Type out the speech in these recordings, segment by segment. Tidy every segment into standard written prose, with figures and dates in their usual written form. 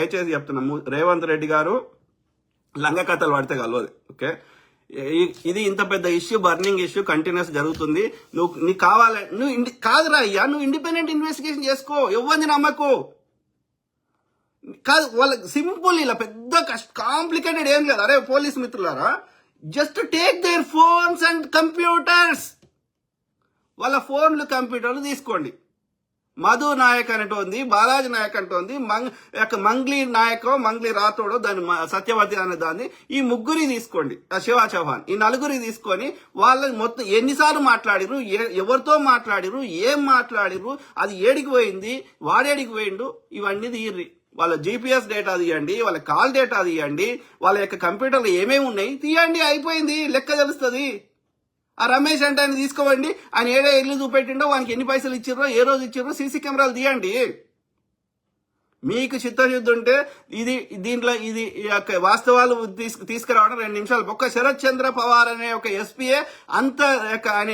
దయచేసి చెప్తున్నా, రేవంత్ రెడ్డి గారు లంగ కథలు పడితే కలవదు. ఓకే, ఇది ఇంత పెద్ద ఇష్యూ, బర్నింగ్ ఇష్యూ కంటిన్యూస్ జరుగుతుంది. నీకు కావాలి, కాదురా అయ్యా, నువ్వు ఇండిపెండెంట్ ఇన్వెస్టిగేషన్ చేసుకో, ఎవరిని నమ్మకు. కాదు, వాళ్ళకి సింపుల్, ఇలా పెద్ద కాంప్లికేటెడ్ ఏం లేదు. అరే పోలీస్ మిత్రులారా, just take their phones and computers, వాళ్ళ ఫోన్లు కంప్యూటర్లు తీసుకోండి. మధు నాయక్ అనేటోంది, బాలాజీ నాయక్ అంటోంది, మంగ్లీ నాయకో మంగ్లీ రాథోడో, దాని సత్యవతి అనే దాన్ని, ఈ ముగ్గురి తీసుకోండి, శివా చౌహాన్, ఈ నలుగురి తీసుకొని వాళ్ళని మొత్తం ఎన్నిసార్లు మాట్లాడిరు, ఎవరితో మాట్లాడిరు, ఏం మాట్లాడిరు, అది ఏడికి పోయింది, వాడేడికి పోయిండు, ఇవన్నీ తీర్రి. వాళ్ళ జీపీఎస్ డేటా తీయండి, వాళ్ళ కాల్ డేటా తీయండి, వాళ్ళ యొక్క కంప్యూటర్లు ఏమేమి ఉన్నాయి తీయండి, అయిపోయింది, లెక్క తెలుస్తుంది. ఆ రమేష్ అంటే ఆయన తీసుకోవండి, ఆయన ఏడే ఇల్లు చూపెట్టిండో, వానికి ఎన్ని పైసలు ఇచ్చిర్రో, ఏ రోజు ఇచ్చిర్రో సీసీ కెమెరాలు తీయండి. మీకు చిత్తశుద్ధి ఉంటే దీంట్లో ఇది వాస్తవాలు తీసుకురావడం 2 నిమిషాలు. ఒక్క శరత్ చంద్ర పవార్ అనే ఒక ఎస్పీఏ అంత ఆయన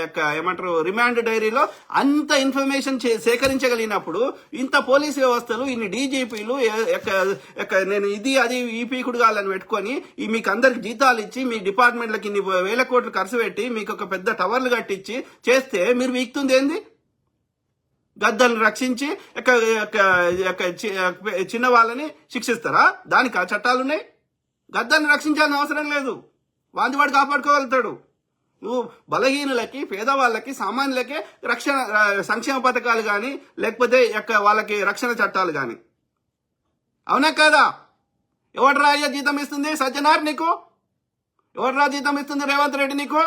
యొక్క ఏమంటారు రిమాండ్ డైరీలో అంత ఇన్ఫర్మేషన్ సేకరించగలిగినప్పుడు, ఇంత పోలీస్ వ్యవస్థలు, ఇన్ని డీజీపీలు, నేను ఇది అది ఈ పీకుడు కాలని పెట్టుకొని మీకు అందరికి జీతాలు ఇచ్చి, మీ డిపార్ట్మెంట్లకి ఇన్ని వేల కోట్లు ఖర్చు పెట్టి మీకు ఒక పెద్ద టవర్లు కట్టించి చేస్తే మీరు వీక్తుంది ఏంది? గద్దల్ని రక్షించి చిన్న వాళ్ళని శిక్షిస్తారా? దానికి ఆ చట్టాలున్నాయి. గద్దల్ని రక్షించాల్సిన అవసరం లేదు, వాడు కాపాడుకోగలుగుతాడు. నువ్వు బలహీనులకి, పేదవాళ్ళకి, సామాన్యులకే రక్షణ సంక్షేమ పథకాలు కానీ, లేకపోతే వాళ్ళకి రక్షణ చట్టాలు కానీ. అవునా కాదా? ఎవడ్రా అయ్యా జీతం ఇస్తుంది? సజ్జనార్ నీకు ఎవడ్రా జీతం ఇస్తుంది? రేవంత్ రెడ్డి నీకు?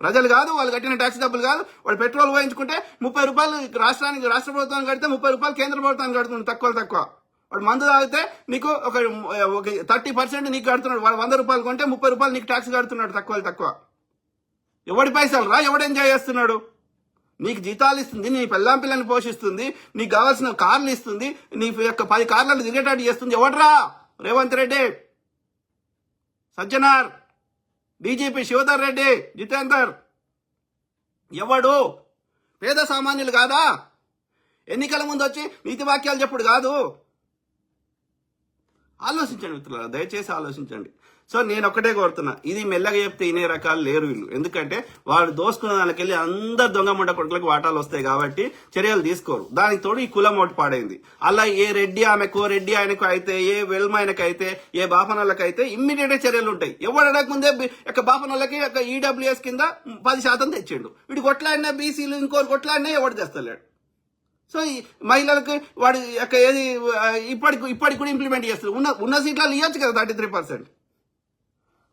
ప్రజలు కాదు, వాళ్ళు కట్టిన ట్యాక్స్ డబ్బులు కాదు. వాడు పెట్రోల్ పోయించుకుంటే 30 రూపాయలు రాష్ట్ర ప్రభుత్వానికి కడితే 30 రూపాయలు కేంద్ర ప్రభుత్వానికి కడుతుంది, తక్కువ. వాడు మందు తాగితే నీకు ఒక 30% నీకు కడుతున్నాడు. వాడు 100 రూపాయలు కొంటే 30 రూపాయలు నీకు ట్యాక్స్ కడుతున్నాడు, తక్కువ. ఎవడి పైసలు రా? ఎవడు ఎంజాయ్ చేస్తున్నాడు? నీకు జీతాలు ఇస్తుంది, నీ పిల్లని పోషిస్తుంది, నీకు కావాల్సిన కార్లు ఇస్తుంది, నీ యొక్క 10 కార్లను తిరిగేటట్టు చేస్తుంది. ఎవడ్రా? రేవంత్ రెడ్డి, సజ్జనార్, డీజీపీ శివధర్ రెడ్డి, జితేందర్. ఎవడు? పేద సామాన్యులు కాదా? ఎన్నికల ముందు వచ్చి నీతి వాక్యాలు చెప్పుడు కాదు. ఆలోచించండి మిత్రులారా, దయచేసి ఆలోచించండి. సో నేను ఒక్కటే కోరుతున్నా, ఇది మెల్లగా చెప్తే ఇనే రకాలు లేరు వీళ్ళు. ఎందుకంటే వాడు దోసుకున్న దానికెళ్ళి అందరు దొంగ ముండ కొడుకులకు వాటాలు వస్తాయి కాబట్టి చర్యలు తీసుకోరు. దానికి తోడు ఈ కులం ఓటు పాడైంది. అలా ఏ రెడ్డి ఆమెకు, రెడ్డి ఆయనకు అయితే, ఏ వెల్మ ఆయనకు అయితే, ఏ బాపనోళ్ళకి అయితే ఇమ్మీడియట్ చర్యలు ఉంటాయి. ఎవరు అడగకముందే బాపనోళ్ళకి ఈడబ్ల్యూఎస్ కింద 10% తెచ్చిండు. వీడు కొట్లాడినా బీసీలు ఇంకోరు కొట్లాడినా ఎవడు తెస్తలేడు. సో ఈ మహిళలకు వాడు ఏది ఇప్పటికి కూడా ఇంప్లిమెంట్ చేస్తారు. ఉన్న సీట్లలో ఇవ్వచ్చు కదా 33%.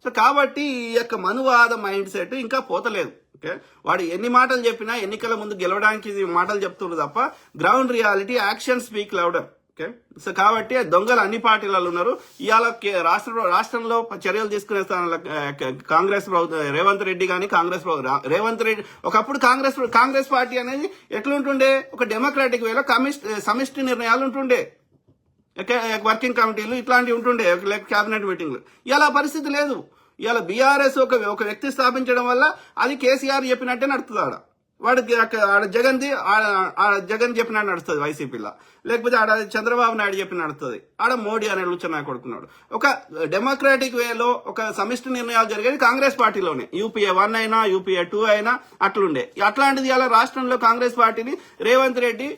సో కాబట్టి ఈ యొక్క మనువాద మైండ్ సెట్ ఇంకా పోతలేదు. ఓకే, వాడు ఎన్ని మాటలు చెప్పినా ఎన్నికల ముందు గెలవడానికి మాటలు చెప్తున్నారు తప్ప ground reality action speak louder. Okay, so కాబట్టి దొంగలు అన్ని పార్టీలలో ఉన్నారు. ఇవాళ రాష్ట్రంలో చర్యలు తీసుకునే స్థానంలో కాంగ్రెస్ ప్రభుత్వం, రేవంత్ రెడ్డి కానీ రేవంత్ రెడ్డి ఒకప్పుడు కాంగ్రెస్ పార్టీ అనేది ఎట్లుంటుండే? ఒక డెమోక్రాటిక్ వేలో సమిష్టి నిర్ణయాలు ఉంటుండే, వర్కింగ్ కమిటీలు ఇట్లాంటివి ఉంటుండే, క్యాబినెట్ మీటింగ్లు. ఇలా పరిస్థితి లేదు. ఇలా బీఆర్ఎస్ ఒక వ్యక్తి స్థాపించడం వల్ల అది కేసీఆర్ చెప్పినట్టే నడుస్తుంది. వాడికి ఆడ జగన్ చెప్పినట్టు నడుస్తుంది వైసీపీలో, లేకపోతే ఆడ చంద్రబాబు నాయుడు చెప్పిన నడుస్తుంది, ఆడ మోడీ అనే లుచ్చనా కొడుకున్నాడు. ఒక డెమోక్రాటిక్ వేలో ఒక సమిష్టి నిర్ణయాలు జరిగేది కాంగ్రెస్ పార్టీలోనే. యూపీఏ 1 అయినా, యూపీఏ 2 అయినా అట్లుండే. అట్లాంటిది ఇలా రాష్ట్రంలో కాంగ్రెస్ పార్టీని రేవంత్ రెడ్డి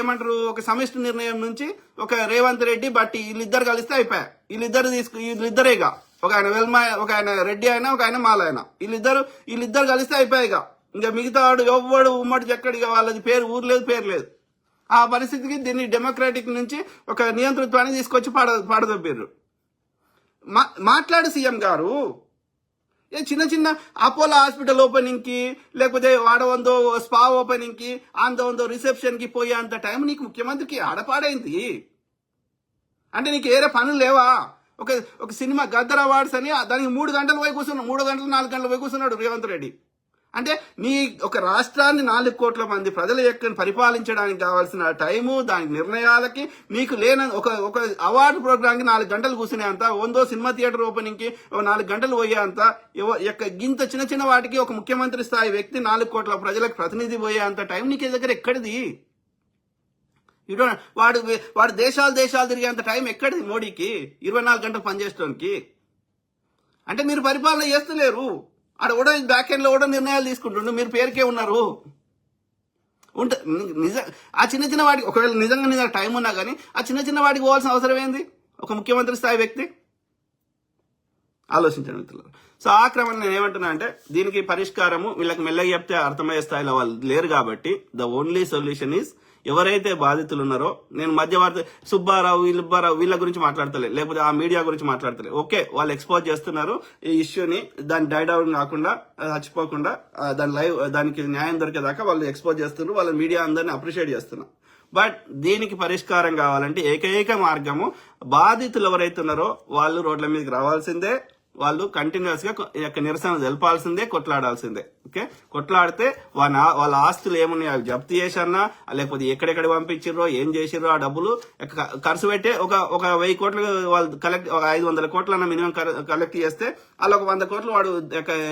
ఏమంటారు ఒక సమిష్టి నిర్ణయం నుంచి ఒక రేవంత్ రెడ్డి బట్టి వీళ్ళిద్దరు కలిస్తే అయిపోయా. వీళ్ళిద్దరేగా, ఒక ఆయన వెల్మ, ఒక ఆయన రెడ్డి అయినా, ఒక ఆయన మాల అయినా, వీళ్ళిద్దరు కలిస్తే అయిపోయాయిగా. ఇంకా మిగతా వాడు ఎవ్వడు ఉమ్మడి చెక్కడిగా వాళ్ళది ఊరు లేదు, పేరు లేదు. ఆ పరిస్థితికి దీన్ని డెమోక్రాటిక్ నుంచి ఒక నియంతృత్వాన్ని తీసుకొచ్చి పాడదొబ్బిర్రు. మాట్లాడు సీఎం గారు. చిన్న అపోలో హాస్పిటల్ ఓపెనింగ్ కి, లేకపోతే వాడవందో స్పా ఓపెనింగ్ కి, ఆందోందో రిసెప్షన్ కి పోయేంత టైం నీకు ముఖ్యమంత్రికి ఆడపాడైంది. అంటే నీకు ఏరే పనులు లేవా? ఒక సినిమా గద్దర్ అవార్డ్స్ అని దానికి 3 గంటలు పోయి కూర్చున్నాడు, 3 గంటలు 4 గంటలు పోయి కూర్చున్నాడు రేవంత్ రెడ్డి. అంటే నీ ఒక రాష్ట్రాన్ని 4 కోట్ల మంది ప్రజల యొక్క పరిపాలించడానికి కావాల్సిన టైము, దాని నిర్ణయాలకి నీకు లేని ఒక అవార్డు ప్రోగ్రామ్ కి 4 గంటలు కూర్చునేంత, వందో సినిమా థియేటర్ ఓపెనింగ్ కి 4 గంటలు పోయేంత, ఇంత చిన్న వాటికి ఒక ముఖ్యమంత్రి స్థాయి వ్యక్తి 4 కోట్ల ప్రజలకు ప్రతినిధి పోయేంత టైం నీకు దగ్గర ఎక్కడిది? వాడు దేశాలు తిరిగేంత టైం ఎక్కడిది మోడీకి 24 గంటలు పనిచేయడానికి? అంటే మీరు పరిపాలన చేస్తలేరు. ఆడ కూడా బ్యాక్ ఎండ్ లో కూడా నిర్ణయాలు తీసుకుంటుండ్రు, మీరు పేరుకే ఉన్నారు. ఆ చిన్న వాడికి ఒకవేళ నిజంగా టైం ఉన్నా కానీ ఆ చిన్న వాడికి పోవాల్సిన అవసరం ఏంది ఒక ముఖ్యమంత్రి స్థాయి వ్యక్తి? ఆలోచించండి మిత్రులు. సో ఆ క్రమంలో నేను ఏమంటున్నా అంటే దీనికి పరిష్కారము వీళ్ళకి మెల్లగా చెప్తే అర్థమయ్యే స్థాయిలో వాళ్ళు లేరు కాబట్టి ద ఓన్లీ సొల్యూషన్ ఈజ్ ఎవరైతే బాధితులు ఉన్నారో, నేను మధ్యవర్తి సుబ్బారావు వీళ్ళ గురించి మాట్లాడతలే, లేకపోతే ఆ మీడియా గురించి మాట్లాడతలే. ఓకే, వాళ్ళు ఎక్స్పోజ్ చేస్తున్నారు ఈ ఇష్యూని, దాని డైడౌన్ కాకుండా చచ్చిపోకుండా దానికి న్యాయం దొరికేదాకా వాళ్ళు ఎక్స్పోజ్ చేస్తున్నారు, వాళ్ళ మీడియా అందరినీ అప్రిషియేట్ చేస్తున్నారు. బట్ దీనికి పరిష్కారం కావాలంటే ఏకైక మార్గము బాధితులు ఎవరైతే ఉన్నారో వాళ్ళు రోడ్ల మీదకి రావాల్సిందే, వాళ్ళు కంటిన్యూస్ గా నిరసన తెలపాల్సిందే, కొట్లాడాల్సిందే. ఓకే, కొట్లాడితే వాళ్ళ ఆస్తులు ఏమున్నాయి అవి జప్తు చేశారన్నా, లేకపోతే ఎక్కడెక్కడ పంపించారో ఏం చేసిరో ఆ డబ్బులు ఖర్చు పెట్టే ఒక 1000 కోట్లు వాళ్ళు కలెక్ట్, ఒక 500 కోట్లన్నా మినిమం కలెక్ట్ చేస్తే అలా ఒక 100 కోట్లు వాడు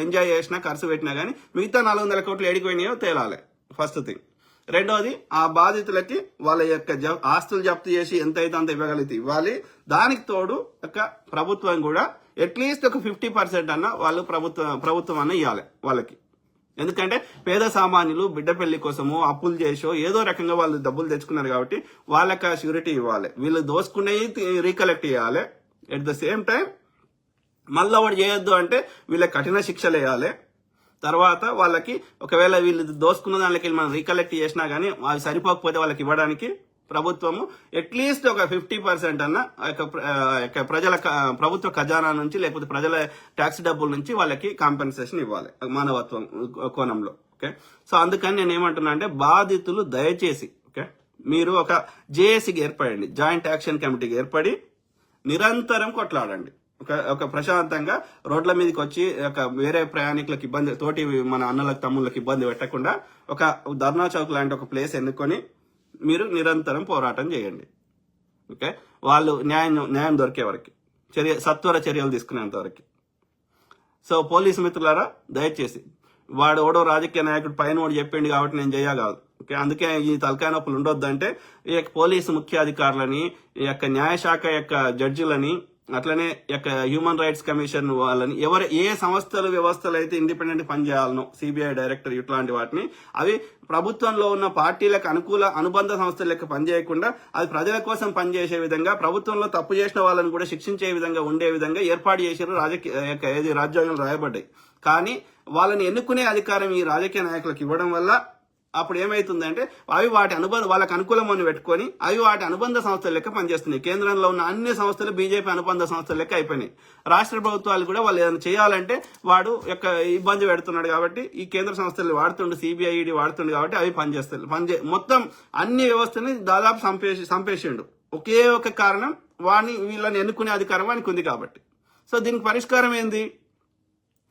ఎంజాయ్ చేసినా ఖర్చు పెట్టినా కానీ మిగతా 400 కోట్లు ఎడిపోయినాయో తేలాలి ఫస్ట్ థింగ్. రెండోది, ఆ బాధితులకి వాళ్ళ యొక్క ఆస్తులు జప్తు చేసి ఎంతైతే అంత ఇవ్వగలిగితే ఇవ్వాలి. దానికి తోడు ప్రభుత్వం కూడా అట్లీస్ట్ ఒక 50% అన్న వాళ్ళు ప్రభుత్వం అన్న ఇవ్వాలి వాళ్ళకి. ఎందుకంటే పేద సామాన్యులు బిడ్డ పెళ్లి కోసము అప్పులు చేసో ఏదో రకంగా వాళ్ళు డబ్బులు తెచ్చుకున్నారు కాబట్టి వాళ్ళకి ఆ ష్యూరిటీ ఇవ్వాలి. వీళ్ళు దోసుకునేవి రీకలెక్ట్ చేయాలి. ఎట్ ద సేమ్ టైం మళ్ళీ వాడు చేయొద్దు అంటే వీళ్ళకి కఠిన శిక్షలు వేయాలి. తర్వాత వాళ్ళకి ఒకవేళ వీళ్ళు దోసుకున్న దానికి మనం రీకలెక్ట్ చేసినా కానీ అవి సరిపోకపోతే వాళ్ళకి ఇవ్వడానికి ప్రభుత్వము అట్లీస్ట్ ఒక 50% అన్న ప్రభుత్వ ఖజానా నుంచి లేకపోతే ప్రజల ట్యాక్స్ డబ్బుల నుంచి వాళ్ళకి కాంపెన్సేషన్ ఇవ్వాలి మానవత్వం కోణంలో. ఓకే, సో అందుకని నేను ఏమంటున్నా అంటే బాధితులు దయచేసి మీరు ఒక జేఏసీకి ఏర్పడండి, జాయింట్ యాక్షన్ కమిటీకి ఏర్పడి నిరంతరం కొట్లాడండి. ఒక ప్రశాంతంగా రోడ్ల మీదకి వచ్చి వేరే ప్రయాణికులకు ఇబ్బంది, తోటి మన అన్నలకు తమ్ముళ్ళకి ఇబ్బంది పెట్టకుండా ఒక ధర్నా చౌక్ లాంటి ఒక ప్లేస్ ఎన్నుకొని మీరు నిరంతరం పోరాటం చేయండి. ఓకే, వాళ్ళు న్యాయం దొరికే వరకు సత్వర చర్యలు తీసుకునేంత వరకు. సో పోలీసు మిత్రులారా దయచేసి వాడు ఓడో రాజకీయ నాయకుడు పైన వాడు చెప్పిండు కాబట్టి నేను చేయగలదు. ఓకే, అందుకే ఈ తలకాయ నొప్పులు ఉండొద్దంటే ఈ యొక్క పోలీసు ముఖ్య అధికారులని, ఈ యొక్క న్యాయశాఖ యొక్క జడ్జిలని, అట్లనే హ్యూమన్ రైట్స్ కమిషన్ వాళ్ళని ఏ సంస్థలు వ్యవస్థలు అయితే ఇండిపెండెంట్ పనిచేయాలనో, సిబిఐ డైరెక్టర్ ఇట్లాంటి వాటిని అవి ప్రభుత్వంలో ఉన్న పార్టీలకు అనుబంధ సంస్థల లెక్క పనిచేయకుండా అది ప్రజల కోసం పనిచేసే విధంగా, ప్రభుత్వంలో తప్పు చేసిన వాళ్ళని కూడా శిక్షించే విధంగా ఉండే విధంగా ఏర్పాటు చేశారు రాజ్యాంగంలో రాయబడ్డాయి. కానీ వాళ్ళని ఎన్నుకునే అధికారం ఈ రాజకీయ నాయకులకు ఇవ్వడం వల్ల అప్పుడు ఏమైతుందంటే అవి వాళ్ళకి అనుకూలమని పెట్టుకొని అవి వాటి అనుబంధ సంస్థల లెక్క పనిచేస్తున్నాయి. కేంద్రంలో ఉన్న అన్ని సంస్థలు బీజేపీ అనుబంధ సంస్థల లెక్క అయిపోయినాయి. రాష్ట్ర ప్రభుత్వాలు కూడా వాళ్ళు ఏదైనా చేయాలంటే వాడు ఇబ్బంది పెడుతున్నాడు కాబట్టి ఈ కేంద్ర సంస్థలు వాడుతుండు, సిబిఐ ఈడీ వాడుతుండు కాబట్టి అవి పనిచేస్తాయి. మొత్తం అన్ని వ్యవస్థని దాదాపు సంపేసిండు. ఒకే ఒక కారణం, వీళ్ళని ఎన్నుకునే అధికారం వానికి ఉంది కాబట్టి. సో దీనికి పరిష్కారం ఏంది?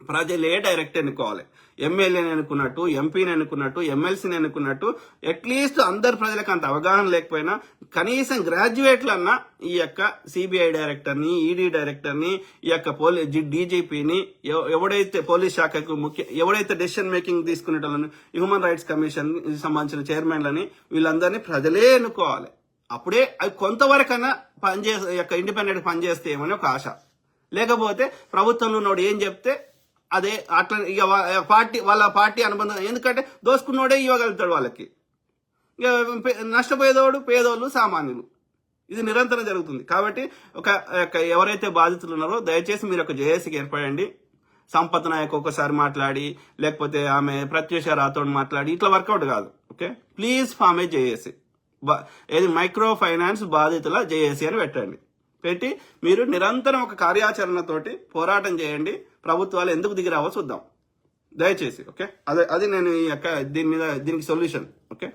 ప్రజలే డైరెక్ట్ ఎన్నుకోవాలి. ఎమ్మెల్యేని ఎన్నుకున్నట్టు, ఎంపీని ఎన్నుకున్నట్టు, ఎమ్మెల్సీని ఎన్నుకున్నట్టు అట్లీస్ట్ అందరు ప్రజలకు అంత అవగాహన లేకపోయినా కనీసం గ్రాడ్యుయేట్లన్నా ఈ యొక్క సిబిఐ డైరెక్టర్ని, ఈడీ డైరెక్టర్ని, ఈ యొక్క డీజీపీని, ఎవడైతే పోలీస్ శాఖకు ఎవడైతే డెసిషన్ మేకింగ్ తీసుకునేటోళ్ళని, హ్యూమన్ రైట్స్ కమిషన్ సంబంధించిన చైర్మన్లని వీళ్ళందరినీ ప్రజలే ఎన్నుకోవాలి. అప్పుడే అవి కొంతవరకైనా ఇండిపెండెంట్ పనిచేస్తే ఏమని ఒక ఆశ. లేకపోతే ప్రభుత్వంలో ఉన్నోడు ఏం చెప్తే అదే అట్లా ఇక వాళ్ళ పార్టీ అనుబంధం, ఎందుకంటే దోసుకున్నోడే ఇవ్వగలుగుతాడు వాళ్ళకి. ఇక నష్టపోయేదోడు పేదోళ్ళు సామాన్యులు. ఇది నిరంతరం జరుగుతుంది. కాబట్టి ఎవరైతే బాధితులు ఉన్నారో దయచేసి మీరు ఒక జేఏసీకి ఏర్పడండి. సంపత్ నాయక్ ఒకసారి మాట్లాడి, లేకపోతే ఆమె ప్రత్యూష రాథోడ్ మాట్లాడి ఇట్లా వర్కౌట్ కాదు. Okay, please form a JAC, ఏది మైక్రో ఫైనాన్స్ బాధితుల జేఏసీ అని పెట్టి మీరు నిరంతరం ఒక కార్యాచరణతోటి పోరాటం చేయండి. ప్రభుత్వాలు ఎందుకు దిగిరావో చూద్దాం దయచేసి. ఓకే, అది నేను దీనికి సొల్యూషన్. ఓకే.